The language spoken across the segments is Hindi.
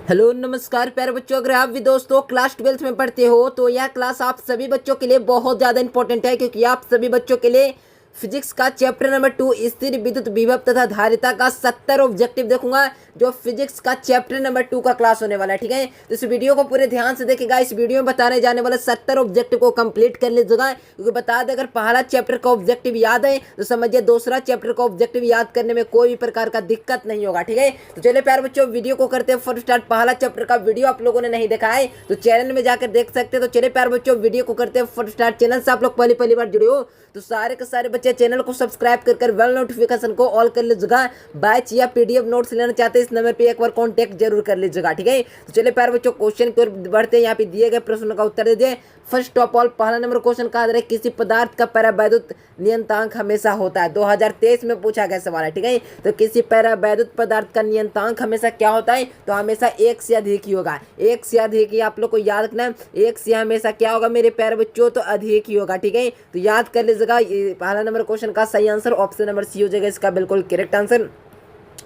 हेलो नमस्कार प्यारे बच्चों, अगर आप भी दोस्तों क्लास 12th में पढ़ते हो तो यह क्लास आप सभी बच्चों के लिए बहुत ज़्यादा इंपॉर्टेंट है, क्योंकि आप सभी बच्चों के लिए फिजिक्स का चैप्टर नंबर 2 स्थिर विद्युत विभव तथा धारिता का 70 ऑब्जेक्टिव देखूंगा, जो फिजिक्स का चैप्टर नंबर 2 का क्लास होने वाला है। ठीक है, तो इस वीडियो को पूरे ध्यान से देखिएगा। इस वीडियो में बताने जाने वाले 70 ऑब्जेक्टिव को कंप्लीट कर लीजिएगा, क्योंकि बता दें अगर पहला चैप्टर का ऑब्जेक्टिव याद है तो समझिए दूसरा चैप्टर का ऑब्जेक्टिव याद करने में कोई भी प्रकार का दिक्कत नहीं होगा। ठीक है, तो चलिए प्यारे बच्चों वीडियो को करते हैं फर्स्ट स्टार्ट। पहला चैप्टर का वीडियो आप लोगों ने नहीं देखा है तो चैनल में जाकर देख सकते हैं। तो चलिए प्यारे बच्चों वीडियो को करते हैं फर्स्ट स्टार्ट। चैनल से आप लोग पहली बार जुड़े हो तो सारे के सारे बच्चे चैनल को सब्सक्राइब कर बेल नोटिफिकेशन को ऑल कर लीजिएगा। बैच या पीडीएफ नोट्स लेना चाहते हैं इस नंबर पे एक बार कांटेक्ट जरूर कर लीजिएगा। ठीक है, तो चलिए प्यारे बच्चों क्वेश्चन की ओर बढ़ते हैं। यहाँ पे दिए गए प्रश्नों का उत्तर दीजिए। फर्स्ट ऑफ ऑल पहला नंबर क्वेश्चन कहा जा रहा है किसी पदार्थ का परावैद्युत नियतांक हमेशा होता है। 2023 में पूछा गया सवाल है। ठीक है, तो किसी परावैद्युत पदार्थ का नियतांक हमेशा क्या होता है, तो हमेशा एक से अधिक ही होगा। एक से अधिक ही आप लोग को याद रखना है, एक से हमेशा क्या होगा मेरे प्यारे बच्चों, तो अधिक ही होगा। ठीक है, तो याद कर लीजिएगा। पहला नंबर क्वेश्चन का सही आंसर ऑप्शन नंबर सी हो जाएगा, इसका बिल्कुल करेक्ट आंसर।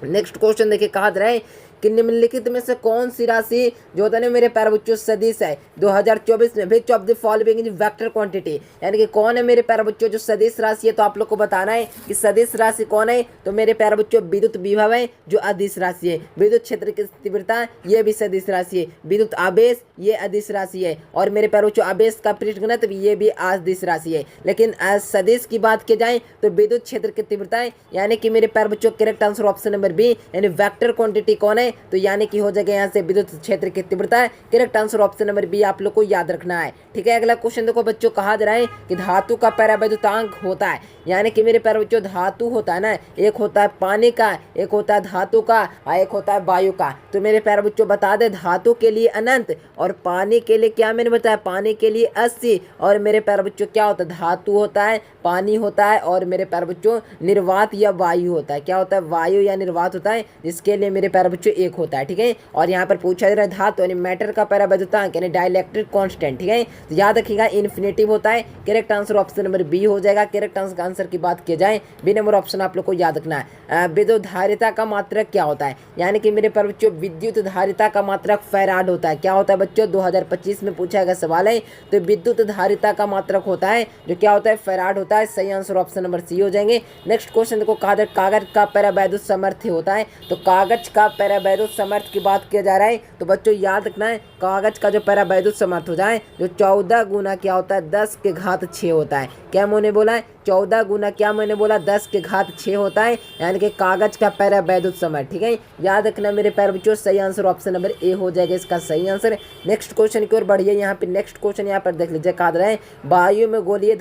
नेक्स्ट क्वेश्चन देखिए कहा जा रहा है कि निम्नलिखित में से कौन सी राशि जो होता है मेरे प्यारे बच्चों सदिश है 2024 में। Which of the following is vector quantity, यानी कि कौन है मेरे प्यारे बच्चों जो सदिश राशि है। तो आप लोग को बताना है कि सदिश राशि कौन है। तो मेरे प्यारे बच्चों विद्युत विभव है जो अदिश राशि है। विद्युत क्षेत्र की तीव्रता ये भी सदिश राशि है। विद्युत आवेश ये अदिश राशि है। और मेरे प्यारे बच्चों आवेश का पृष्ठ घनत्व ये भी अदिश राशि है। लेकिन सदिश की बात की जाए तो विद्युत क्षेत्र की तीव्रता यानी कि मेरे प्यारे बच्चों correct answer option number B, यानी वेक्टर क्वांटिटी कौन है, तो यानी कि हो जाएगा यहाँ से विद्युत क्षेत्र की तीव्रता है। Correct answer option number B आप लोग को याद रखना है। ठीक है, अगला क्वेश्चन देखो बच्चों कहा जा रहा है कि धातु का परावैद्युतांक होता है, यानी कि मेरे प्यारे बच्चों धातु होता है ना, एक होता है पानी का, एक होता है धातु का और एक होता है वायु का। तो मेरे प्यारे बच्चों बता दे धातु के लिए अनंत और पानी के लिए क्या मैंने बताया, पानी के लिए 80। और मेरे प्यारे बच्चों क्या होता है, धातु होता है, पानी होता है और मेरे प्यारे बच्चों निर्वात या वायु होता है। क्या होता है, वायु या निर्वात होता है, जिसके लिए मेरे प्यारे बच्चों एक होता है। ठीक है, और यहाँ पर पूछा जा रहा है धातु यानी मैटर का परावैद्युतांक यानी डाइलेक्ट्रिक कांस्टेंट। ठीक है, तो याद रखिएगा इन्फिनेटिव होता है। Correct answer option number B हो जाएगा। करेक्ट आंसर की बात की जाए बी नंबर ऑप्शन आप लोग को याद रखना है। विद्युत धारिता का मात्रक क्या होता है, यानी कि मेरे प्यारे बच्चों विद्युत धारिता का मात्रक फैराड होता है। क्या होता है बच्चों, 2025 में पूछा गया सवाल है। तो विद्युत धारिता का मात्रक होता है जो क्या होता है, फैराड होता है। सही आंसर ऑप्शन नंबर सी हो जाएंगे। नेक्स्ट क्वेश्चन देखो कागज का परावैद्युत सामर्थ्य होता है। तो कागज का परावैद्युत सामर्थ्य की बात किया जा रहा है। तो बच्चों याद रखना है कागज का जो परावैद्युत सामर्थ्य हो जाए जो 14 गुना क्या होता है, 10 के घात 6 होता है। क्या मैंने बोला है, 14 गुना क्या मैंने बोला, 10 के घात 6 होता है, यानी कि कागज का परावैद्युत सामर्थ्य। ठीक है, याद रखना मेरे प्यारे बच्चों। सही आंसर ऑप्शन नंबर ए हो जाएगा इसका सही आंसर। नेक्स्ट क्वेश्चन की ओर बढ़िए। यहाँ पे नेक्स्ट क्वेश्चन यहाँ पर देख लीजिए कहा रहा है वायु में गोलीय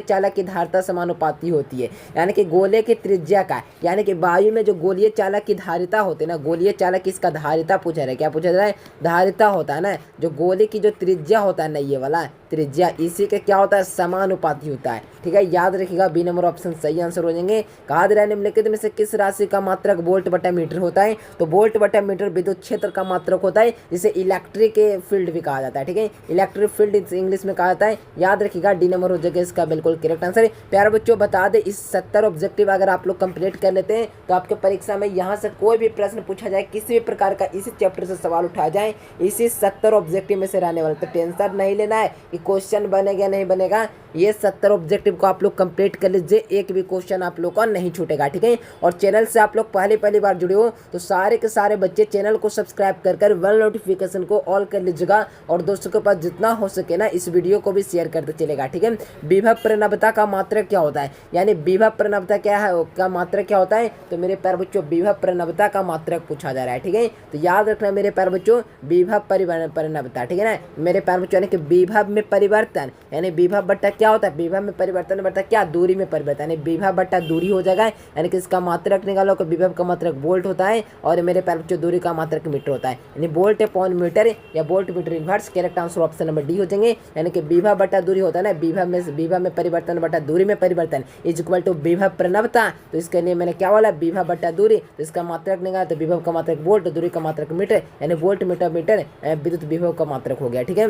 चालक की धारिता समानुपाती होती है, यानी कि गोले की त्रिज्या का, यानी कि वायु में जो गोलीय चालक की धारिता होती है ना, गोलीय चालक की इसका धारिता पूछा रहा है। क्या पूछा जा रहा है, धारिता होता है ना, जो गोले की जो त्रिज्या होता है ना, ये वाला त्रिज्या इसी के क्या होता है, समानुपाती होता है। ठीक है, याद रखिएगा बी नंबर ऑप्शन सही आंसर हो जाएंगे। कहा जा रहा है निम्नलिखित में से किस राशि का मात्रक वोल्ट बटा मीटर होता है। तो वोल्ट बटा मीटर विद्युत क्षेत्र का मात्रक होता है, जिसे इलेक्ट्रिक फील्ड भी कहा जाता है। ठीक है, इलेक्ट्रिक फील्ड इंग्लिश में कहा जाता है। याद रखिएगा डी नंबर हो जाएगा इसका बिल्कुल करेक्ट आंसर। प्यारे बच्चों बता दें इस 70 ऑब्जेक्टिव अगर आप लोग कंप्लीट कर लेते हैं तो आपके परीक्षा में यहाँ से कोई भी प्रश्न पूछा जाए, किसी भी प्रकार का इसी चैप्टर से सवाल उठाया जाए, इसी 70 ऑब्जेक्टिव में से रहने वाले। तो टेंशन नहीं लेना है कि क्वेश्चन बनेगा नहीं बनेगा, ये 70 ऑब्जेक्टिव को आप लोग कंप्लीट कर लीजिए, एक भी क्वेश्चन आप लोग का नहीं छूटेगा। ठीक है, और चैनल से आप लोग पहली बार जुड़े हो तो सारे के सारे बच्चे चैनल को सब्सक्राइब कर बेल नोटिफिकेशन को ऑल कर लीजिएगा और दोस्तों के पास जितना हो सके ना इस वीडियो को भी शेयर करते चलेगा। ठीक है, विभव प्रणवता का मात्रक क्या होता है, यानी विभव प्रणवता क्या है, का मात्रक क्या होता है। तो मेरे प्यारे बच्चों विभव प्रणवता का मात्रक पूछा जा रहा है। ठीक है, तो याद रखना मेरे प्यारे बच्चों विभव प्रणवता। ठीक है ना मेरे प्यारे बच्चों, यानी कि विभव में परिवर्तन, यानी विभव बट्टा क्या होता है, विभव में परिवर्तन बट्टा क्या, दूरी में परिवर्तन, यानी विभव बट्टा दूरी हो जाएगा। यानी कि इसका मात्रक निकालो कि विभव का मात्रक वोल्ट होता है और मेरे प्यारे बच्चों दूरी का मात्रक मीटर होता है, यानी वोल्ट अपॉन मीटर या volt meter inverse. Correct answer option number D हो जाएंगे। यानी कि विभव बट्टा दूरी होता है ना, विभव में परिवर्तन बट्टा दूरी में परिवर्तन इज इक्वल टू विभव प्रणवता। तो इसके लिए मैंने क्या बोला, विभव बट्टा दूरी, तो इसका मात्रक निकाला तो विभव का मात्रक वोल्ट, दूरी का मात्रक मीटर, यानी वोल्ट मीटर मीटर विद्युत विभव का मात्रक हो गया। ठीक है,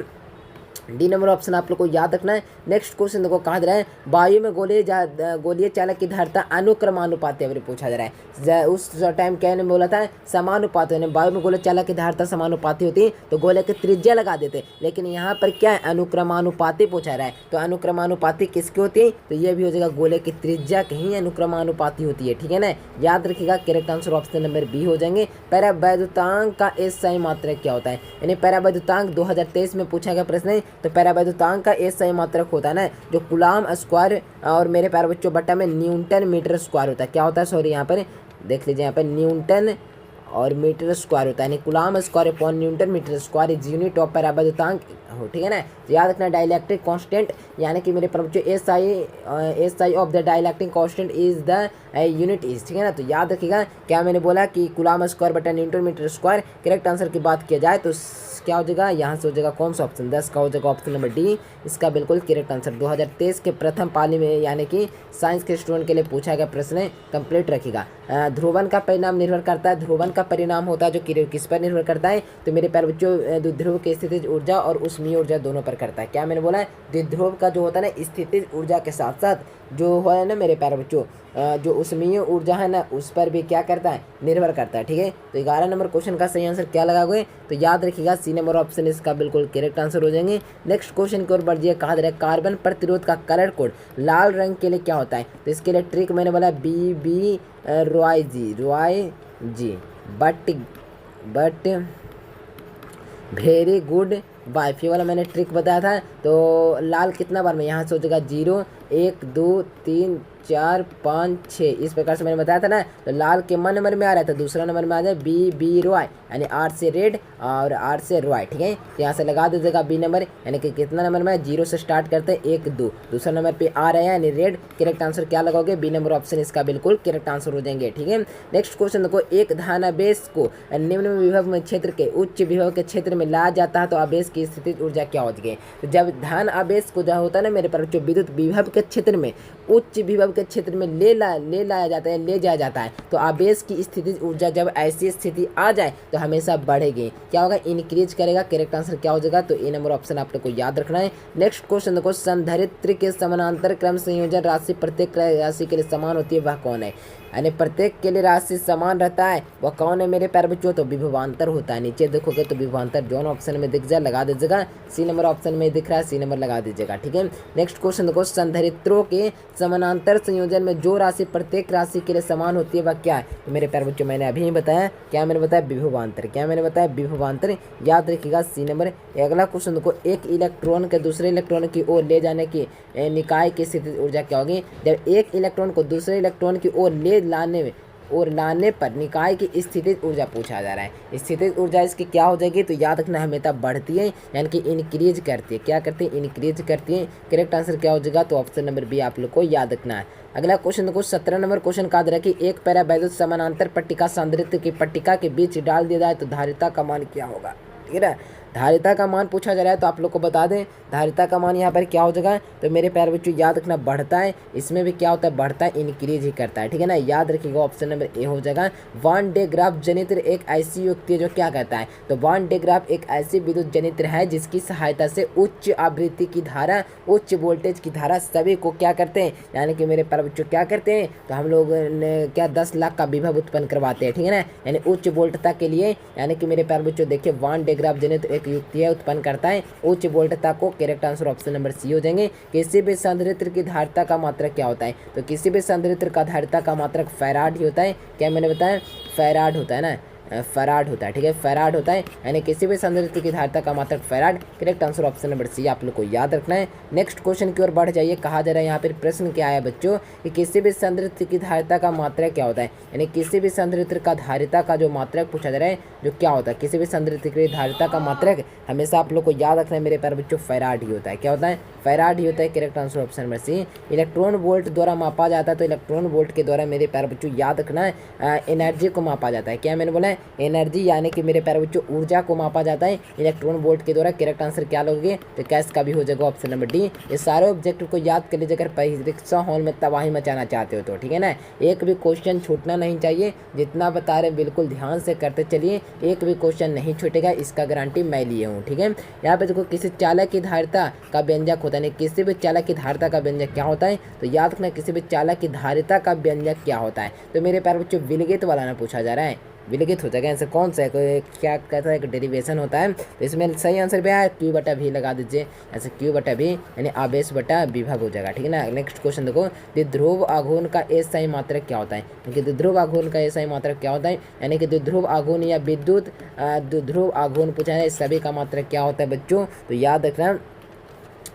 डी नंबर ऑप्शन आप लोग को याद रखना है। नेक्स्ट क्वेश्चन देखो कहा जा रहा है वायु में गोलीय चालक की धारिता अनुक्रमानुपाती पूछा जा रहा है। उस टाइम क्या ने बोला था समानुपाती, यानी वायु में गोलीय चालक की धारिता समानुपाती होती तो गोले की त्रिज्या लगा देते, लेकिन यहाँ पर क्या है अनुक्रमानुपाती पूछा रहा है। तो अनुक्रमानुपाती किसकी होती है, तो ये भी हो जाएगा गोले की त्रिज्या कहीं अनुक्रमानुपाती होती है, ठीक है ना। याद रखिएगा correct answer option number B हो जाएंगे। पैरावैद्युतांक का एसआई मात्रक क्या होता है, यानी पैरावैद्युतांक 2023 में पूछा गया प्रश्न है। तो पैरावैद्युतांक का एसआई मात्रक होता है ना जो कूलाम स्क्वायर और मेरे प्यारे बच्चों बट्टा में न्यूटन मीटर स्क्वायर होता है। क्या होता है, सॉरी यहाँ पर देख लीजिए, यहाँ पर न्यूटन और मीटर स्क्वायर होता है, यानी coulomb square upon newton metre square is unit of पैरावैद्युतांक हो, ठीक है ना। तो याद रखना डाइलेक्ट्रिक कांस्टेंट, यानी कि मेरे बच्चों SI of the dielectric constant is the unit is, ठीक है ना। तो याद रखिएगा क्या मैंने बोला कि कूलाम स्क्वायर बटा newton metre square. Correct answer की बात किया जाए तो क्या हो जाएगा, यहाँ से हो जाएगा कौन सा ऑप्शन 10 का हो जाएगा ऑप्शन नंबर डी, इसका बिल्कुल करेक्ट आंसर। 2023 के प्रथम पाली में यानी कि साइंस के स्टूडेंट के लिए पूछा गया प्रश्न है, कंप्लीट रखिएगा। ध्रुवन का परिणाम निर्भर करता है, ध्रुवन का परिणाम होता है जो किस पर निर्भर करता है, तो मेरे प्यारे बच्चों द्विध्रुव की स्थितिज ऊर्जा और उष्मीय ऊर्जा दोनों पर करता है। क्या मैंने बोला है, द्विध्रुव का जो होता है ना स्थितिज ऊर्जा के साथ साथ जो है ना मेरे प्यारे बच्चों जो उष्मीय ऊर्जा है ना उस पर भी क्या करता है, निर्भर करता है, ठीक है। तो 11 नंबर क्वेश्चन का सही आंसर क्या लगाओगे, तो याद रखिएगा सी नंबर ऑप्शन इसका बिल्कुल करेक्ट आंसर हो जाएंगे। नेक्स्ट क्वेश्चन की ओर बढ़िए। कहा जा रहा है कार्बन प्रतिरोध का कलर कोड लाल रंग के लिए क्या होता है, तो इसके लिए ट्रिक मैंने बोला B Roy G but very good wife, ये वाला मैंने ट्रिक बताया था। तो लाल कितना बार में, यहाँ से हो जाएगा 0 1 2 3 4 5 6, इस प्रकार से मैंने बताया था ना। तो लाल के मन नंबर में आ रहा था, दूसरा नंबर में आ जाए बी रॉय, यानी आर से रेड और आर से रॉय, ठीक है। तो यहाँ से लगा दीजिएगा बी नंबर, यानी कि कितना नंबर में 0 से स्टार्ट करते हैं 1 2, दूसरा नंबर पे आ रहा है यानी रेड। करेक्ट आंसर क्या लगाओगे, बी नंबर ऑप्शन इसका बिल्कुल करेक्ट आंसर हो जाएंगे, ठीक है। नेक्स्ट क्वेश्चन देखो, एक धनावेश को निम्न विभव में क्षेत्र के उच्च विभव के क्षेत्र में लाया जाता है तो आवेश की स्थितिज ऊर्जा क्या होती है। तो जब धन आवेश को जो होता है ना मेरे पर जो विद्युत विभव के क्षेत्र में उच्च विभव के क्षेत्र में ले जाया जाता है तो आवेश की स्थितिज ऊर्जा जब ऐसी स्थिति आ जाए तो हमेशा बढ़ेगी, क्या होगा, इंक्रीज करेगा। करेक्ट आंसर क्या हो जाएगा, तो ए नंबर ऑप्शन आप लोग को याद रखना है। नेक्स्ट क्वेश्चन देखो, संधारित्र के समानांतर क्रम संयोजन राशि प्रत्येक राशि के लिए समान होती है वह कौन है, यानी प्रत्येक के लिए राशि समान रहता है वह कौन है मेरे प्यारे बच्चों, तो विभवांतर होता है। नीचे देखोगे तो विभवांतर जौन ऑप्शन में दिख जाए लगा दीजिएगा, सी नंबर ऑप्शन में दिख रहा है सी नंबर लगा दीजिएगा, ठीक है। नेक्स्ट क्वेश्चन देखो, संधारित्रों के समानांतर संयोजन में जो राशि प्रत्येक राशि के लिए समान होती है वह क्या है, तो मेरे प्यारे बच्चों मैंने अभी ही बताया, क्या मैंने बताया, विभवांतर। क्या मैंने बताया, विभवांतर, याद रखिएगा सी नंबर। अगला क्वेश्चन देखो, एक इलेक्ट्रॉन के दूसरे इलेक्ट्रॉन की ओर ले जाने की निकाय की स्थितिज ऊर्जा क्या होगी, जब एक इलेक्ट्रॉन को दूसरे इलेक्ट्रॉन की ओर लाने पर निकाय की स्थितिज ऊर्जा पूछा जा रहा है। स्थितिज ऊर्जा इसकी क्या हो जाएगी, तो याद रखना हमेशा बढ़ती है यानी कि इंक्रीज करती है। क्या करती है, इंक्रीज करती है। करेक्ट आंसर क्या हो जाएगा, तो ऑप्शन नंबर बी आप लोग को याद रखना है। अगला क्वेश्चन देखो, 17 नंबर क्वेश्चन का है कि एक पैरावैद्युत समानांतर पट्टिका सांद्रित्र की पट्टिका के बीच डाल दिया जाए तो धारिता का मान क्या होगा, ठीक है। धारिता का मान पूछा जा रहा है तो आप लोग को बता दें धारिता का मान यहाँ पर क्या हो जाएगा, तो मेरे प्यारे बच्चों याद रखना बढ़ता है, इसमें भी क्या होता है, बढ़ता है, इंक्रीज ही करता है, ठीक है ना। याद रखिएगा ऑप्शन नंबर ए हो जाएगा। वान डे ग्राफ जनित्र एक ऐसी युक्ति है जो क्या कहता है, तो वान डे ग्राफ एक ऐसी विद्युत जनित्र है जिसकी सहायता से उच्च आवृत्ति की धारा, उच्च वोल्टेज की धारा सभी को क्या करते हैं, यानी कि मेरे प्यारे बच्चों क्या करते हैं, तो हम लोग क्या 10 लाख का विभव उत्पन्न करवाते हैं, ठीक है ना, यानी उच्च वोल्टता के लिए, यानी कि मेरे प्यारे बच्चों देखिए वान डे ग्राफ जनित्र एक युक्ति है उत्पन्न करता है उच्च वोल्टता को। Correct answer option number C हो जाएंगे। किसी भी संधारित्र की धारिता का मात्रक क्या होता है, तो किसी भी संधारित्र का धारिता का मात्रक फैराड ही होता है। क्या मैंने बताया, फैराड होता है ना, फैराड होता है, ठीक है, फैराड होता है, यानी किसी भी संधारित्र की धारिता का मात्रक farad. Correct answer option number C आप लोग को याद रखना है। नेक्स्ट क्वेश्चन की ओर बढ़ जाइए। कहा जा रहा है यहाँ पर प्रश्न क्या आया बच्चों कि किसी भी संधारित्र की धारिता का मात्रक क्या होता है, यानी किसी भी संधारित्र का धारिता का जो मात्रक पूछा जा रहा है जो क्या होता है, किसी भी संधारित्र की धारिता का मात्रक हमेशा आप लोग को याद रखना है मेरे प्यारे बच्चों, फैराड ही होता है। क्या होता है, फैराड ही होता है। Correct answer option number C. Electron volt द्वारा मापा जाता है, तो इलेक्ट्रॉन वोल्ट के द्वारा मेरे प्यारे बच्चों याद रखना है एनर्जी को मापा जाता है। क्या मैंने बोला है, है एनर्जी यानी कि मेरे प्यारे बच्चों ऊर्जा को मापा जाता है इलेक्ट्रॉन वोल्ट के द्वारा। करेक्ट आंसर क्या लोगे तो कैश का भी हो जाएगा ऑप्शन नंबर डी। ये सारे ऑब्जेक्टिव को याद कर लीजिए अगर परीक्षा हॉल में तबाही मचाना चाहते हो तो, ठीक है ना। एक भी क्वेश्चन छूटना नहीं चाहिए, जितना बता रहे बिल्कुल ध्यान से करते चलिए, एक भी क्वेश्चन नहीं छूटेगा, इसका गारंटी मैं लिए हूँ, ठीक है। यहाँ पे देखो किसी चालक की धारिता का व्यंजक होता है, किसी भी चालक की धारिता का व्यंजक क्या होता है तो याद रखना किसी भी चालक की धारिता का व्यंजक क्या होता है। तो मेरे प्यारे बच्चों विलगित वाला ना पूछा जा रहा है, विलगित हो जाएगा आंसर कौन सा है, कोई क्या कहता है, एक डेरिवेशन होता है। तो इसमें सही आंसर भी है क्यू बटा भी लगा दीजिए, ऐसे क्यू बटा भी यानी आवेश बटा विभव हो जाएगा, ठीक है ना। नेक्स्ट क्वेश्चन देखो द्विध्रुव आघूर्ण का एसआई मात्रक क्या होता है, क्योंकि द्विध्रुव आघूर्ण का एसआई मात्रक क्या होता है, यानी कि द्विध्रुव आघूर्ण या विद्युत द्विध्रुव आघूर्ण पूछा है, सभी का मात्रक क्या होता है बच्चों। तो याद रखना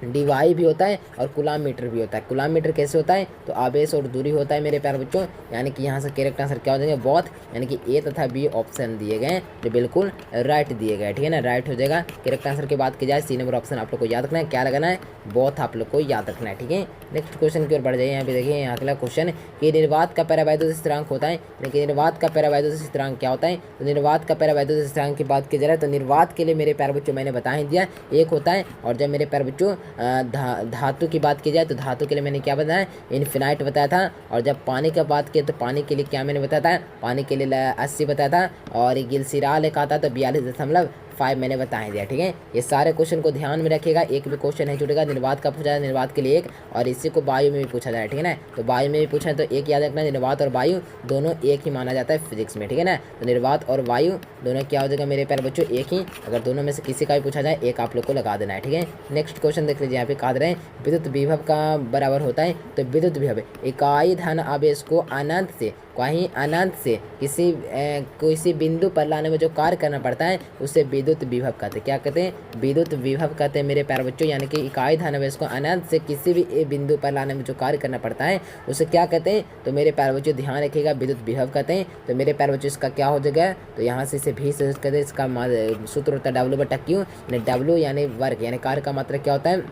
डीवाई भी होता है और कूलाम मीटर भी होता है। कूलाम मीटर कैसे होता है तो आवेश और दूरी होता है मेरे प्यारे बच्चों, यानी कि यहाँ से करेक्ट आंसर क्या हो जाएंगे बोथ, यानी कि ए तथा बी ऑप्शन दिए गए हैं जो बिल्कुल राइट दिए गए, ठीक है ना, राइट हो जाएगा। करेक्ट आंसर की बात की जाए सी नंबर ऑप्शन आप लोग को याद रखना है, क्या लगाना है बोथ आप लोग को याद रखना है, ठीक है। नेक्स्ट क्वेश्चन की ओर बढ़ जाइए। यहाँ पे देखिए यहाँ अगला क्वेश्चन कि निर्वात का पैरावैद्युत स्थिरांक होता है, यानी कि निर्वात का पैरावैद्युत स्थिरांक क्या होता है। तो निर्वात का पैरावैद्युत स्थिरांक की बात की जा रहा है तो निर्वात के लिए मेरे प्यारे बच्चों मैंने बता ही दिया एक होता है, और जब मेरे प्यारे बच्चों धातु की बात की जाए तो धातु के लिए मैंने क्या बताया इन्फिनाइट बताया था, और जब पानी की बात की तो पानी के लिए क्या मैंने बताया था, पानी के लिए 80 बताया था, और गिलसिराल एक आता तो 42.5 मैंने बताया दिया, ठीक है। ये सारे क्वेश्चन को ध्यान में रखिएगा, एक भी क्वेश्चन नहीं छूटेगा। निर्वात का पूछा है निर्वात के लिए एक, और इसी को वायु में भी पूछा जाए, ठीक है ना। तो वायु में भी पूछा है तो एक याद रखना निर्वात और वायु दोनों एक ही माना जाता है फिजिक्स में, ठीक है ना। तो निर्वात और वायु दोनों क्या हो जाएगा मेरे प्यारे बच्चों एक ही, अगर दोनों में से किसी का भी पूछा जाए एक आप लोग को लगा देना है, ठीक है। नेक्स्ट क्वेश्चन देख लीजिए यहाँ पे कहा रहे हैं विद्युत विभव का बराबर होता है। तो विद्युत विभव इकाई धन आवेश को अनंत से कहीं अनंत से किसी बिंदु पर लाने में जो कार्य करना पड़ता है उसे विद्युत विभव कहते हैं। क्या कहते हैं विद्युत विभव कहते हैं मेरे प्यारे बच्चों, यानी कि इकाई धन आवेश को अनंत से किसी भी बिंदु पर लाने में जो कार्य करना पड़ता है उसे क्या कहते हैं। तो मेरे प्यारे बच्चों ध्यान रखिएगा विद्युत विभव कहते हैं। तो मेरे प्यारे बच्चों इसका क्या हो जाएगा तो यहाँ से इसे भी से कहते हैं, इसका सूत्र होता है डब्ल्यू बटा क्यू, डब्ल्यू यानी वर्ग यानी कार्य का मात्रा क्या होता है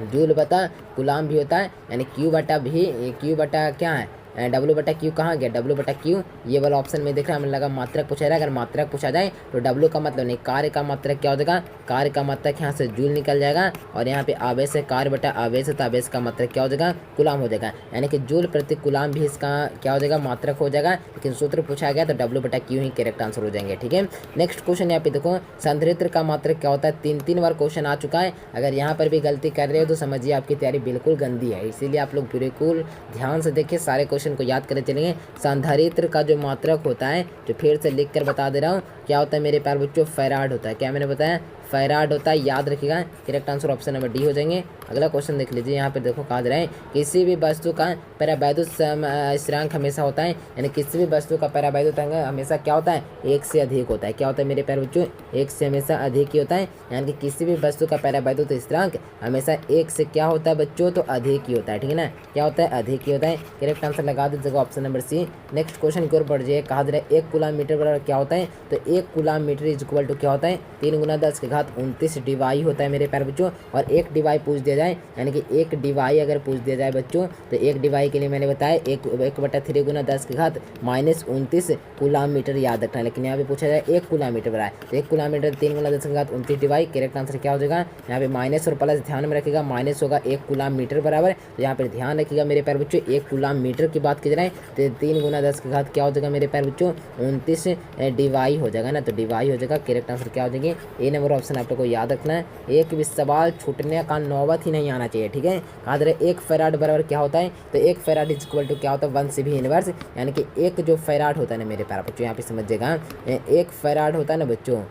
जूल बटा कूलाम भी होता है, यानी क्यू बटा भी क्यू बटा क्या है डब्ल्यू बटा क्यू कहाँ गया डब्ल्यू बटा क्यू, ये वाला ऑप्शन में देख रहा है हमें लगा मात्रक पूछा रहा है। अगर मात्रक पूछा जाए तो डब्ल्यू का मतलब नहीं कार्य का मात्रक क्या हो जाएगा, कार्य का मात्रक यहाँ से जूल निकल जाएगा, और यहाँ पे आवेश है कार्य बटा आवेश है तो आवेश का मात्रक क्या हो जाएगा कूलाम हो जाएगा, यानी कि जूल प्रति कूलाम भी इसका क्या हो जाएगा मात्रक हो जाएगा। लेकिन सूत्र पूछा गया तो डब्ल्यू बटा क्यू ही करेक्ट आंसर हो जाएंगे, ठीक है। नेक्स्ट क्वेश्चन यहाँ पे देखो संधारित्र का मात्रक क्या होता है, 3 बार क्वेश्चन आ चुका है। अगर यहाँ पर भी गलती कर रहे हो तो समझिए आपकी तैयारी बिल्कुल गंदी है, इसीलिए आप लोग बिल्कुल ध्यान से देखिए, सारे क्वेश्चन को याद करते चलेंगे। संधारित्र का जो मात्रक होता है जो फिर से लिख कर बता दे रहा हूँ क्या होता है मेरे प्यारे बच्चों फैराड होता है, क्या मैंने बताया फैराड होता है, याद रखिएगा। Correct answer option number D हो जाएंगे। अगला क्वेश्चन देख लीजिए यहाँ पे देखो कहा जा रहा है किसी भी वस्तु का पैरावैद्युत स्थिरांक हमेशा होता है, यानी किसी भी वस्तु का पैरावैद्युत हमेशा क्या होता है एक से अधिक होता है। क्या होता है मेरे प्यारे बच्चों एक से हमेशा अधिक ही होता है, यानी कि किसी भी वस्तु का पैरावैद्युत स्थिरांक हमेशा एक से क्या होता है बच्चों तो अधिक ही होता है, ठीक है ना, क्या होता है अधिक ही होता है। करेक्ट आंसर लगा दीजिएगा option number C. Next question की ओर बढ़ जाइए। कहा जा रहा है 1 कूलाम मीटर बराबर क्या होता है, तो 1 coulomb metre is equal to क्या होता है 3 गुना 10⁻29 डिवाई होता है मेरे प्यारे बच्चों। और एक डिवाई पूछ दिया जाए, यानी कि एक डिवाई अगर पूछ दिया जाए बच्चों तो एक डिवाई के लिए मैंने बताया 1/3 गुना 10⁻−29 कूलाम मीटर याद रखना है। लेकिन यहाँ पे पूछा जाए 1 कूलाम मीटर बराबर, तो 1 कूलाम मीटर 3 गुना 10⁻29 डिवाई। करेक्ट आंसर क्या हो जाएगा यहाँ पे माइनस और प्लस ध्यान में रखिएगा, माइनस होगा 1 कूलाम मीटर बराबर। तो यहाँ पर ध्यान रखिएगा मेरे प्यारे बच्चों 1 कूलाम मीटर की बात की जाए तो 3 गुना 10 क्या हो जाएगा मेरे प्यारे बच्चों 29 डिवाई हो जाएगा ना, तो डिवाई हो जाएगा। करेक्ट आंसर क्या हो जाएगी ए नंबर ऑप्शन आप लोग को याद रखना है। एक भी सवाल छूटने का नौबत ही नहीं आना चाहिए, ठीक है। कहा जा रहा है 1 फैराड बराबर क्या होता है, तो 1 फैराड इज इक्वल टू क्या होता है 1 CV इनवर्स, यानी कि एक जो फैराड होता है ना मेरे प्यारे बच्चों यहाँ पे समझिएगा 1 फैराड होता है ना बच्चों,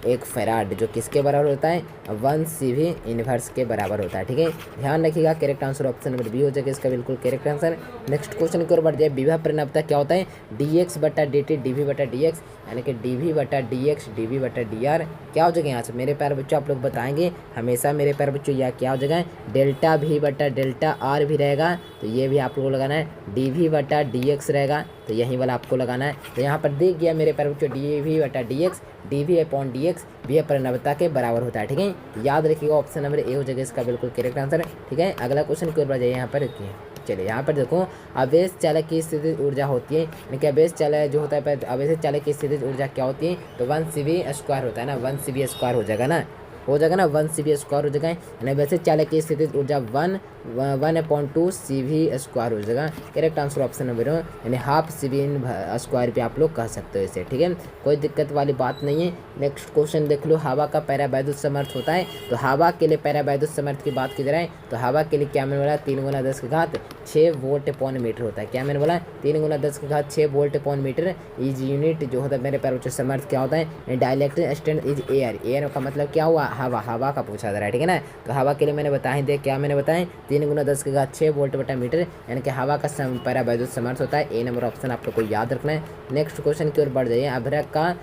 1 फैराड जो किसके बराबर होता है 1 CV इनवर्स के बराबर होता है, ठीक है। ध्यान रखिएगा correct answer option number B हो जाएगा इसका बिल्कुल करेक्ट आंसर। नेक्स्ट क्वेश्चन की ओर बढ़ जाए। विभव परिणामता क्या होता है dx बटा dt dv बटा dx, यानी कि dv बटा dx dv बटा dr क्या हो जाएगा यहाँ से मेरे प्यारे बच्चों आप लोग बताएंगे हमेशा मेरे प्यारे बच्चों यह क्या हो जाएगा डेल्टा v बटा डेल्टा r भी रहेगा, तो ये भी आप लोग को लगाना है dv बटा dx रहेगा, तो यही वाला आपको लगाना है। तो यहाँ पर देख गया मेरे प्यारे बच्चों dv बटा dx dv/dx भी परिणामता के बराबर होता है, ठीक है। याद रखिएगा ऑप्शन नंबर ए हो जाएगा इसका बिल्कुल करेक्ट आंसर, ठीक है। अगला क्वेश्चन की ओर बढ़ जाइए यहाँ पर देखिए। चलिए यहाँ पर देखो, आवेश चालक की स्थितिज ऊर्जा होती है, यानी कि आवेश चालक जो होता है आवेश चालक की स्थितिज ऊर्जा क्या होती है, तो 1 CV² होता है ना, 1 CV² हो जाएगा ना, 1 CV² हो जाएगा। यानी वैसे चालक की स्थितिज ऊर्जा 1/2 CV² हो जाएगा। करेक्ट आंसर ऑप्शन नंबर यानी हाफ CV² भी आप लोग कह सकते हो इसे, ठीक है, कोई दिक्कत वाली बात नहीं है। नेक्स्ट क्वेश्चन देख लो, हवा का पैरावैद्युत समर्थ होता है, तो हवा के लिए पैरावैद्युत समर्थ की बात की जाए तो हवा के लिए क्या मैंने बोला, 3 × 10⁻6 वोल्ट/मीटर होता है। क्या मैंने बोला, 3 × 10⁻6 वोल्ट/मीटर इज यूनिट जो होता है मेरे पैरावैद्युत समर्थ क्या होता है, डाइलेक्ट्रिक स्ट्रेंथ इज एयर का मतलब क्या हुआ, हवा का पूछा जा रहा है, ठीक है ना। तो हवा के लिए मैंने बताया दे, क्या मैंने बताया, 3 × 10⁻6 वोल्ट/मीटर यानी कि हवा का पैरावैद्युत समर्थ होता है। ए नंबर ऑप्शन आप लोग को याद रखना है। नेक्स्ट क्वेश्चन की ओर बढ़ जाइए, अभ्रक का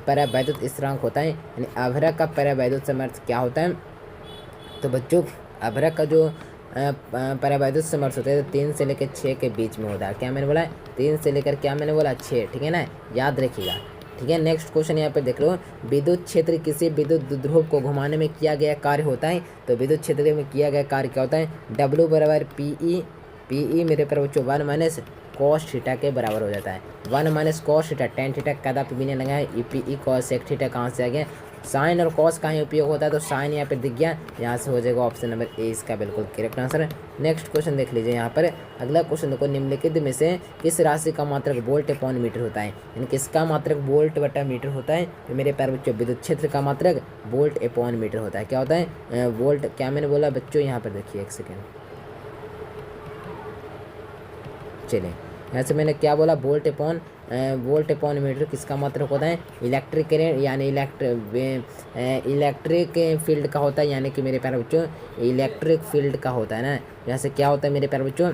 पैरावैद्युत स्थिरांक होता है, यानी अभ्रक का पैरावैद्युत समर्थ क्या होता है, तो बच्चों अभ्रक का जो पैरावैद्युत समर्थ होता है 3 से लेकर 6 के बीच में होता है। क्या मैंने बोला, 3 से लेकर क्या मैंने बोला 6, ठीक है ना, याद रखिएगा, ठीक है। नेक्स्ट क्वेश्चन यहाँ पे देख लो, विद्युत क्षेत्र किसी विद्युत ध्रुव को घुमाने में किया गया कार्य होता है, तो विद्युत क्षेत्र में किया गया कार्य क्या होता है, W = PE मेरे पर बच्चों 1 - cos थीटा के बराबर हो जाता है। 1 - cos थीटा, tan थीटा कदा पे भी नहीं लगा है, PE cos sec थीटा कहाँ से आ गया, साइन और कॉस का ही उपयोग होता है, तो साइन यहाँ पे दिख गया, यहाँ से हो जाएगा ऑप्शन नंबर ए इसका बिल्कुल करेक्ट आंसर है। नेक्स्ट क्वेश्चन देख लीजिए यहाँ पर, अगला क्वेश्चन देखो, निम्नलिखित में से किस राशि का मात्रक वोल्ट/मीटर होता है, यानी किसका मात्रक वोल्ट/मीटर होता है, तो मेरे प्यारे बच्चों विद्युत क्षेत्र का मात्रक वोल्ट/मीटर होता है। क्या होता है, वोल्ट, क्या मैंने बोला बच्चों, यहाँ पर देखिए 1 सेकेंड, चलिए यहाँ से मैंने क्या बोला, वोल्ट/मीटर किसका मात्रक होता है, इलेक्ट्रिक करेंट यानी इलेक्ट्रिक फील्ड का होता है, यानी कि मेरे प्यारे बच्चों इलेक्ट्रिक फील्ड का होता है ना। यहाँ से क्या होता है मेरे प्यारे बच्चों,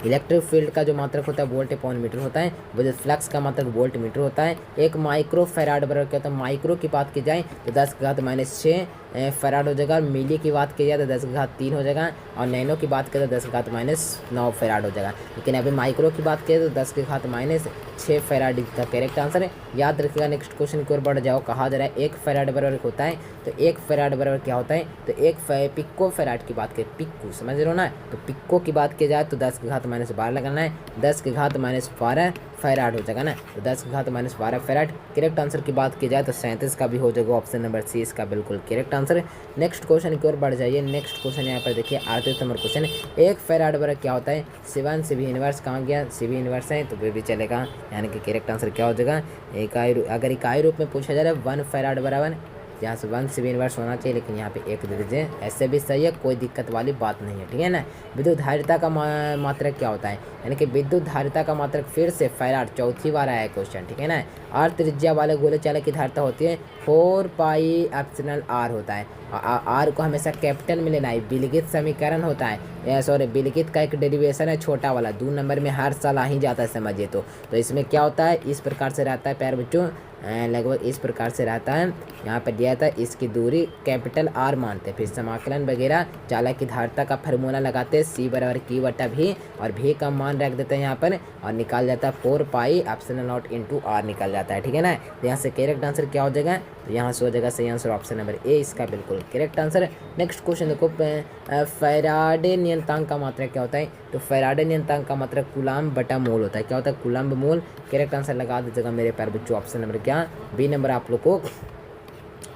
इलेक्ट्रिक फील्ड का जो मात्रक होता है वोल्ट/मीटर होता है, विद्युत फ्लक्स का मात्रक वोल्ट/मीटर होता है। 1 माइक्रो फैराड बराबर क्या होता है, माइक्रो की बात की जाए तो 10⁻⁻6 फैराड हो जाएगा, मिली की बात की जाए तो 10⁻³ हो जाएगा, और नैनो की बात करें तो 10⁻⁹ फैराड हो जाएगा। लेकिन अभी माइक्रो की बात करें तो 10⁻⁻6 फैराड का करेक्ट आंसर है, याद रखिएगा। नेक्स्ट क्वेश्चन की ओर बढ़ जाओ, कहा जा रहा है 1 फैराड बराबर होता है, तो 1 फैराड बराबर क्या होता है, तो 1 पिको फैराड की बात करें, पिक्को समझ रहे हो ना, तो पिक्को की बात की जाए तो 10⁻⁻12 लगाना है, 10⁻12 फैराड हो जाएगा ना, तो 10⁻12 फैराड करेक्ट आंसर की बात की जाए तो 37 का भी हो जाएगा, ऑप्शन नंबर सी इसका बिल्कुल करेक्ट आंसर है। नेक्स्ट क्वेश्चन की ओर बढ़ जाइए, नेक्स्ट क्वेश्चन यहाँ पर देखिए 38 नंबर क्वेश्चन, 1 फैराड बराबर क्या होता है, 7 CV⁻, कहाँ गया, CV⁻ है तो वे भी चलेगा, यानी कि करेक्ट आंसर क्या हो जाएगा, अगर इकाई रूप में पूछा जा रहा है 1 फैराड बराबर, यहाँ से 1 CV⁻ होना चाहिए, लेकिन यहाँ पे 1 दे दीजिए, ऐसे भी सही है, कोई दिक्कत वाली बात नहीं है, ठीक है ना। विद्युत धारिता का मात्रक क्या होता है, यानी कि विद्युत धारिता का मात्रक फिर से फैराड, चौथी बार आया है क्वेश्चन, ठीक है ना। आर त्रिज्या वाले गोले चालक की धारिता होती है 4πε∗r होता है, आर को हमेशा कैपिटल में लेना है, बिलगित समीकरण होता है, सॉरी बिलगित का एक डेरिवेशन है छोटा वाला, 2 नंबर में हर साल आ ही जाता है समझिए। तो इसमें क्या होता है, इस प्रकार से रहता है प्यारे बच्चों, लगभग इस प्रकार से रहता है, यहाँ पर दिया था इसकी दूरी कैपिटल आर मानते हैं, फिर समाकलन वगैरह चालक की धारिता का फार्मूला लगाते हैं, सी बराबर Q/V, और भी का मान रख देते हैं यहाँ पर, और निकाल जाता है 4πε∗r निकल जाता है, ठीक है ना। तो यहाँ से करेक्ट आंसर क्या हो जाएगा, तो यहाँ से हो जाएगा सही आंसर ऑप्शन नंबर ए इसका बिल्कुल करेक्ट आंसर है। नेक्स्ट क्वेश्चन देखो, फैराडे नियतांक का मात्रक क्या होता है, तो फैराडे नियतांक का मात्रक कूलम्ब/मोल होता है। क्या होता है, कूलम्ब/मोल, करेक्ट आंसर लगा दीजिएगा मेरे प्यारे बच्चों, ऑप्शन नंबर क्या, बी नंबर आप लोग को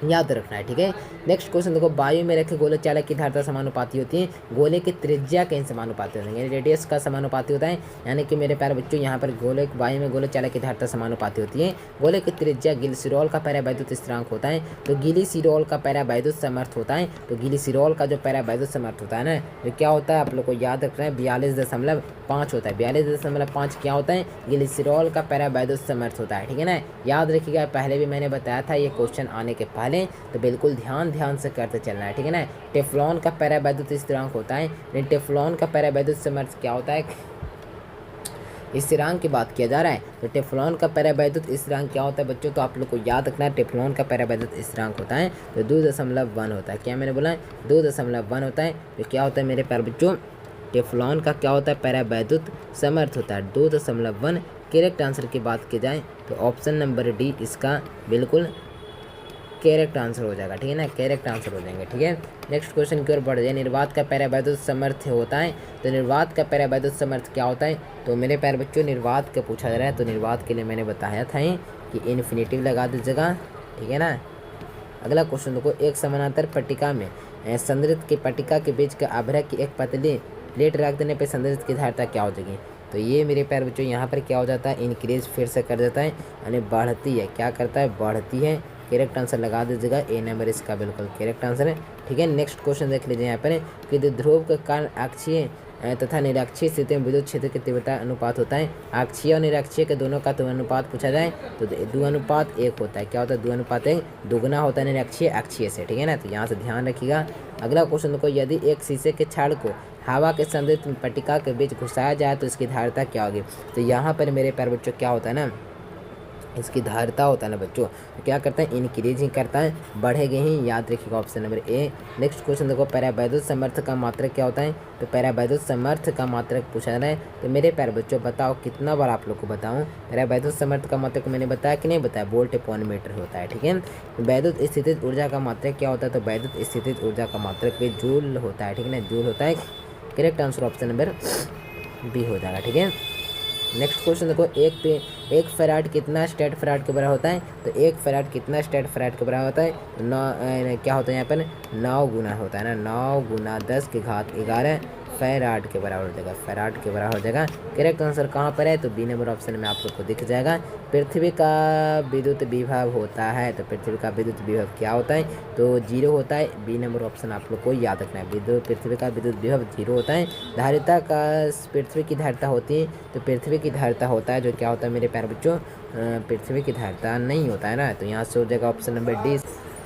याद रखना है, ठीक है। नेक्स्ट क्वेश्चन देखो, वायु में रखे गोले चालक की धारिता समानुपाती होती है, गोले की त्रिज्या के समानुपाती होती है, रेडियस का समानुपाती होता है, यानी कि मेरे प्यारे बच्चों यहाँ पर वायु में गोले चालक की धारिता समानुपाती होती है। गोले की त्रिज्या ग्लिसरॉल का पैरावैद्युत स्थिरांक होता है, तो ग्लिसरॉल का पैरावैद्युत समर्थ होता है, तो ग्लिसरॉल का जो पैरावैद्युत समर्थ होता है ना, जो क्या होता है आप लोग को याद रखना है, 42.5 होता है, 42.5 क्या होता है, ग्लिसरॉल का पैरावैद्युत समर्थ होता है, ठीक है ना। याद रखिएगा, पहले भी मैंने बताया था ये क्वेश्चन आने के पहले, तो बिल्कुल ध्यान से करते चलना है, ठीक है ना। टेफ्लॉन का पैरावैद्युत स्थिरांक होता है, टेफ्लॉन का पैरावैद्युत समर्थ क्या होता है, स्थिरांक की बात किया जा रहा है, तो टेफ्लॉन का पैरावैद्युत स्थिरांक क्या होता है बच्चों, तो आप लोग को याद रखना है, टेफ्लॉन का पैरावैद्युत स्थिरांक होता है तो 2.1 होता है। क्या मैंने बोला, 2.1 होता है, तो क्या होता है मेरे प्यारे बच्चों, टेफ्लॉन का क्या होता है, पैरावैद्युत समर्थ होता है 2.1। करेक्ट आंसर की बात की जाए तो ऑप्शन नंबर डी इसका बिल्कुल करेक्ट आंसर हो जाएगा, ठीक है ना, करेक्ट आंसर हो जाएंगे, ठीक है। नेक्स्ट क्वेश्चन की ओर बढ़ जाए। निर्वात का पैरावैद्युत समर्थ होता है, तो निर्वात का पैरावैद्युत समर्थ क्या होता है? तो मेरे प्यारे बच्चों निर्वात का पूछा जा रहा है, तो निर्वात के लिए मैंने बताया था कि इन्फिनेटिव लगा दीजिएगा, ठीक है ना। अगला क्वेश्चन देखो, एक समानांतर पट्टिका में संदृत की पट्टिका के बीच का आभ्रक की एक पतली प्लेट रख देने पर संदृत की धारिता क्या हो जाएगी? तो ये मेरे प्यारे बच्चों यहाँ पर क्या हो जाता है, इंक्रीज फिर से कर देता है, यानी बढ़ती है, क्या करता है, बढ़ती है। करेक्ट आंसर लगा दीजिएगा, ए नंबर इसका बिल्कुल करेक्ट आंसर है, ठीक है। नेक्स्ट क्वेश्चन देख लीजिए यहाँ पर कि ध्रुव के कारण अक्षीय तथा निरक्षीय स्थिति में विद्युत क्षेत्र की तीव्रता अनुपात होता है। अक्षीय और निरक्षीय के दोनों का अनुपात पूछा जाए तो 2:1 होता है। क्या होता है? 2:1, दुगना होता है निरक्षीय अक्षीय से, ठीक है ना। तो यहाँ से ध्यान रखिएगा। अगला क्वेश्चन देखो, यदि एक शीशे के छड़ को हवा के संदृत पट्टिका के बीच घुसाया जाए तो इसकी धारिता क्या होगी? तो यहाँ पर मेरे प्यारे बच्चों क्या होता है ना, इसकी धारिता होता है ना बच्चों, तो क्या करता है, इंक्रीज ही करता है, बढ़ेगा ही, याद रखिएगा option number A. Next question देखो, पैरावैद्युत समर्थ का मात्रक क्या होता है? तो पैरावैद्युत समर्थ का मात्रक पूछा जा रहा है। तो मेरे प्यारे बच्चों बताओ, कितना बार आप लोग को बताऊं, पैरावैद्युत समर्थ का मात्रक मैंने बताया कि नहीं बताया? वोल्ट अपॉन मीटर होता है, ठीक है। वैद्युत स्थितिज ऊर्जा का मात्रक क्या होता है? तो वैद्युत स्थितिज ऊर्जा का मात्रक भी जूल होता है, ठीक है ना, जूल होता है। Correct answer option number B हो जाएगा, ठीक है। नेक्स्ट क्वेश्चन देखो, एक फैराड कितना स्टेट फैराड के बराबर होता है? तो एक फैराड कितना स्टेट फैराड के बराबर होता है? तो 9 क्या होता है यहाँ पर, 9 गुना होता है ना, 9 गुना 10⁻11 फैराड के बराबर हो जाएगा, फैराड के बराबर हो जाएगा। करेक्ट आंसर कहाँ पर है? तो बी नंबर ऑप्शन में आप लोग को दिख जाएगा। पृथ्वी का विद्युत विभव होता है, तो पृथ्वी का विद्युत विभव क्या होता है? तो 0 होता है। बी नंबर ऑप्शन आप लोग को याद रखना है, पृथ्वी का विद्युत विभव 0 होता है। धारिता का पृथ्वी की धारिता होती है, तो पृथ्वी की धारिता होता है जो क्या होता है मेरे प्यारे बच्चों, पृथ्वी की धारिता नहीं होता है ना, तो यहाँ से हो जाएगा ऑप्शन नंबर डी,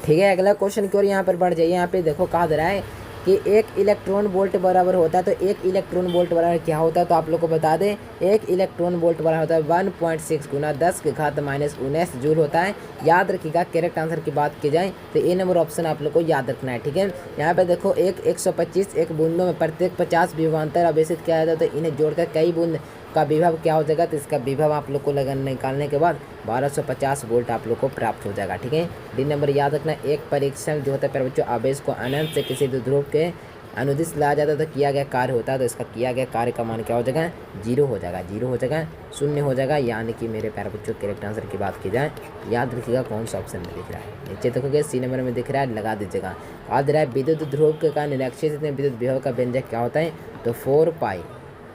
ठीक है। अगला क्वेश्चन की ओर यहाँ पर बढ़ जाइए। यहाँ पे देखो कहा जा रहा है कि एक इलेक्ट्रॉन वोल्ट बराबर होता है, तो एक इलेक्ट्रॉन वोल्ट बराबर क्या होता है? तो आप लोग को बता दें, एक इलेक्ट्रॉन वोल्ट बराबर होता है 1.6 गुना 10⁻−19 जूल होता है। याद रखिएगा, करेक्ट आंसर की बात की जाए तो ए नंबर ऑप्शन आप लोग को याद रखना है, ठीक है। यहाँ पे देखो, 125 एक बूंदों में प्रत्येक 50 विभवांतर आवेशित किया जाता है, तो इन्हें जोड़कर कई बूंद का विभव क्या हो जाएगा? तो इसका विभव आप लोग को निकालने के बाद 1250 वोल्ट आप लोग को प्राप्त हो जाएगा, ठीक है। डी नंबर याद रखना। एक परीक्षण जो होता है प्यारे बच्चों, आवेश को अनंत से किसी ध्रुव के अनुदिश लाया जाता है तो किया गया कार्य होता है, तो इसका किया गया कार्य का मान क्या हो जाएगा? 0 हो जाएगा, 0 हो जाएगा, 0 हो जाएगा। यानी कि मेरे प्यारे बच्चों करेक्ट आंसर की बात की जाए, याद रखिएगा कौन सा ऑप्शन में दिख रहा है, नीचे देखोगे सी नंबर में दिख रहा है, लगा दीजिएगा। याद रहा है, विद्युत ध्रुव के कारण निरक्षीय स्थिति में विद्युत विभव का व्यंजक क्या होता है? तो 4 पाई,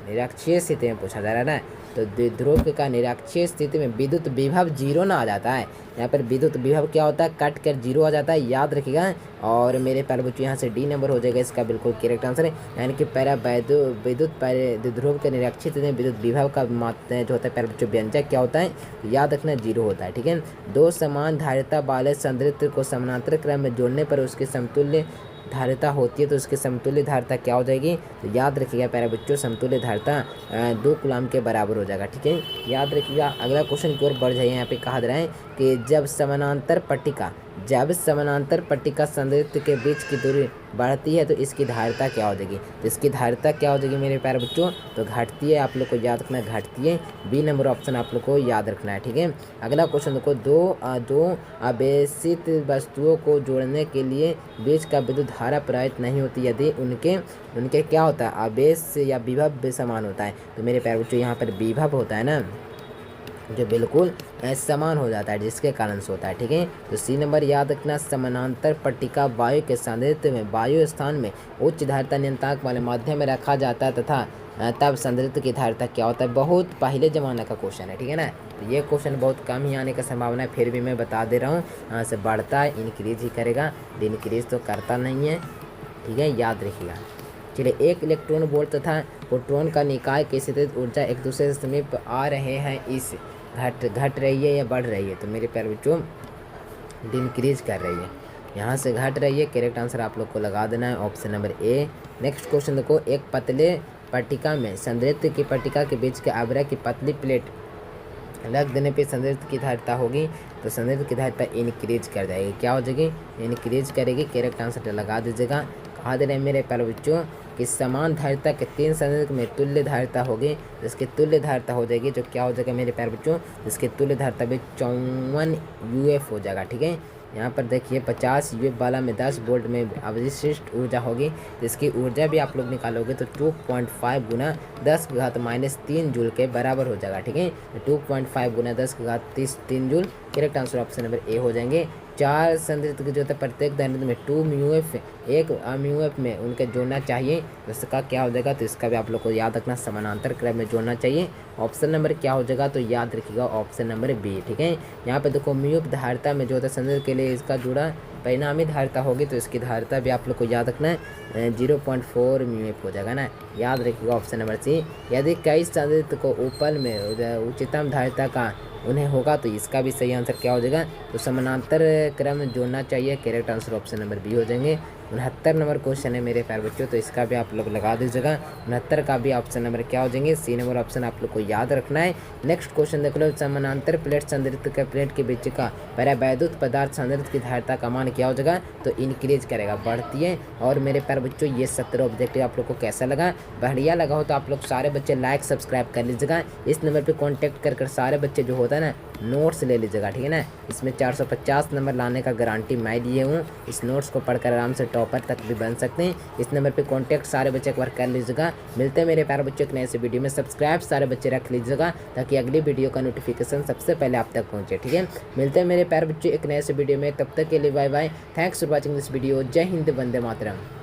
निरक्षीय स्थिति में पूछा जा रहा है ना, तो ध्रुव का निरक्षीय स्थिति में विद्युत विभव 0 ना आ जाता है। यहाँ पर विद्युत विभव क्या होता है? कट कर 0 आ जाता है, याद रखिएगा। और मेरे प्यारे बच्चों यहाँ से डी नंबर हो जाएगा इसका बिल्कुल करेक्ट आंसर है, यानी कि विद्युत ध्रुव के निरक्षीय स्थिति में विद्युत विभव का मात्रा जो होता है प्यारे बच्चों व्यंजक क्या होता है? याद रखना 0 होता है, ठीक है। 2 समान धारिता वाले संधारित्र को समानांतर क्रम में जोड़ने पर उसके समतुल्य धारिता होती है, तो उसकी समतुल्य धारिता क्या हो जाएगी? तो याद रखिएगा प्यारे बच्चों, समतुल्य धारिता 2 कूलम के बराबर हो जाएगा, ठीक है, याद रखिएगा। अगला क्वेश्चन की ओर बढ़ जाइए। यहाँ पे कहा जा रहा है कि जब समानांतर पट्टिका संधारित्र के बीच की दूरी बढ़ती है तो इसकी धारिता क्या हो जाएगी? तो इसकी धारिता क्या हो जाएगी मेरे प्यारे बच्चों? तो घटती है, आप लोग को याद रखना, घटती है। बी नंबर ऑप्शन आप लोग को याद रखना है, ठीक है। अगला क्वेश्चन देखो, दो आवेशित वस्तुओं को जोड़ने के लिए बीच का विद्युत धारा प्रवाहित नहीं होती यदि उनके क्या होता है? आवेश या विभव समान होता है। तो मेरे प्यारे बच्चों यहाँ पर विभव होता है ना, जो बिल्कुल समान हो जाता है, जिसके कारण से होता है, ठीक है। तो सी नंबर याद रखना। समानांतर पट्टिका वायु के सानिध्य में वायु स्थान में उच्च धारिता नियंत्रक वाले माध्यम में रखा जाता है तथा तब संधारित्र की धारिता क्या होता है? बहुत पहले ज़माने का क्वेश्चन है, ठीक है ना। तो ये क्वेश्चन बहुत कम ही आने का संभावना है, फिर भी मैं बता दे रहा हूँ। यहाँ से बढ़ता है, इंक्रीज ही करेगा, डिक्रीज तो करता नहीं है, ठीक है, याद रखिएगा। चलिए, एक इलेक्ट्रॉन वोल्ट तथा प्रोटॉन का निकाय की स्थितिज ऊर्जा एक दूसरे से समीप आ रहे हैं, इस घट रही है या बढ़ रही है? तो मेरे प्यारे बच्चों डिक्रीज कर रही है, यहाँ से घट रही है। करेक्ट आंसर आप लोग को लगा देना है option number A. Next question देखो, एक पतले पट्टिका में संधारित्र की पट्टिका के बीच के आवरण की पतली प्लेट रख देने पे संधारित्र की धारिता होगी, तो संधारित्र की धारिता इंक्रीज कर जाएगी, क्या हो जाएगी? इंक्रीज करेगी। करेक्ट आंसर लगा दीजिएगा। कहा दे रहे हैं मेरे प्यारे बच्चों कि समान धारिता के 3 संधारित्र में तुल्य धारिता होगी, जिसकी तुल्य धारिता हो जाएगी, जो क्या हो जाएगा मेरे प्यारे बच्चों? जिसकी तुल्य धारिता भी 54 UF हो जाएगा, ठीक है। यहाँ पर देखिए 50 यूएफ वाला में 10 वोल्ट में अवशिष्ट ऊर्जा होगी, तो इसकी ऊर्जा भी आप लोग निकालोगे तो 2.5 गुना 10⁻³ जूल के बराबर हो जाएगा। ठीक है, 2.5 गुना 10⁻³ joule. Correct answer option number A हो जाएंगे। 4 संधारित्र की जो होता है प्रत्येक धारित्र में 2 म्यूएफ एक म्यूएफ में उनके जोड़ना चाहिए, तो इसका क्या हो जाएगा, तो इसका भी आप लोग को याद रखना, समानांतर क्रम में जोड़ना चाहिए। ऑप्शन नंबर क्या हो जाएगा, तो याद रखिएगा ऑप्शन नंबर बी। ठीक है, यहाँ पे देखो म्यूएफ धारिता में जो होता है संधारित्र के लिए इसका जुड़ा परिणामी धारिता होगी, तो इसकी धारिता भी आप लोग को याद रखना है 0.4 म्यूएफ हो जाएगा ना, याद रखिएगा ऑप्शन नंबर सी। यदि कई संधारित्र को ऊपर में उच्चतम धारिता का उन्हें होगा, तो इसका भी सही आंसर क्या हो जाएगा, तो समानांतर क्रम में जोड़ना चाहिए। Correct answer option number B हो जाएंगे। 69 नंबर क्वेश्चन है मेरे प्यारे बच्चों, तो इसका भी आप लोग लगा दीजिएगा। 69 का भी ऑप्शन नंबर क्या हो जाएंगे, सी नंबर ऑप्शन आप लोग को याद रखना है। नेक्स्ट क्वेश्चन देख लो, समानांतर प्लेट संधारित्र के प्लेट के बीच का परावैद्युत पदार्थ संधारित्र की धारिता का मान क्या हो जाएगा, तो इंक्रीज करेगा, बढ़ती है। और मेरे प्यारे बच्चों ये 17 ऑब्जेक्टिव आप लोग को कैसा लगा, बढ़िया लगा हो तो आप लोग सारे बच्चे लाइक सब्सक्राइब कर लीजिएगा। इस नंबर पर कॉन्टैक्ट कर सारे बच्चे जो होता है ना नोट्स ले लीजिएगा। ठीक है ना, इसमें 450 नंबर लाने का गारंटी मैं लिए हूँ। इस नोट्स को पढ़कर आराम से टॉपर तक भी बन सकते हैं। इस नंबर पे कांटेक्ट सारे बच्चे एक बार कर लीजिएगा। मिलते हैं मेरे प्यारे बच्चों एक नए से वीडियो में। सब्सक्राइब सारे बच्चे रख लीजिएगा ताकि अगली वीडियो का नोटिफिकेशन सबसे पहले आप तक पहुँचे। ठीक है, मिलते हैं मेरे प्यारे बच्चों एक नए से वीडियो में, तब तक के लिए bye bye. Thanks for watching this video. जय हिंद, वंदे मातरम।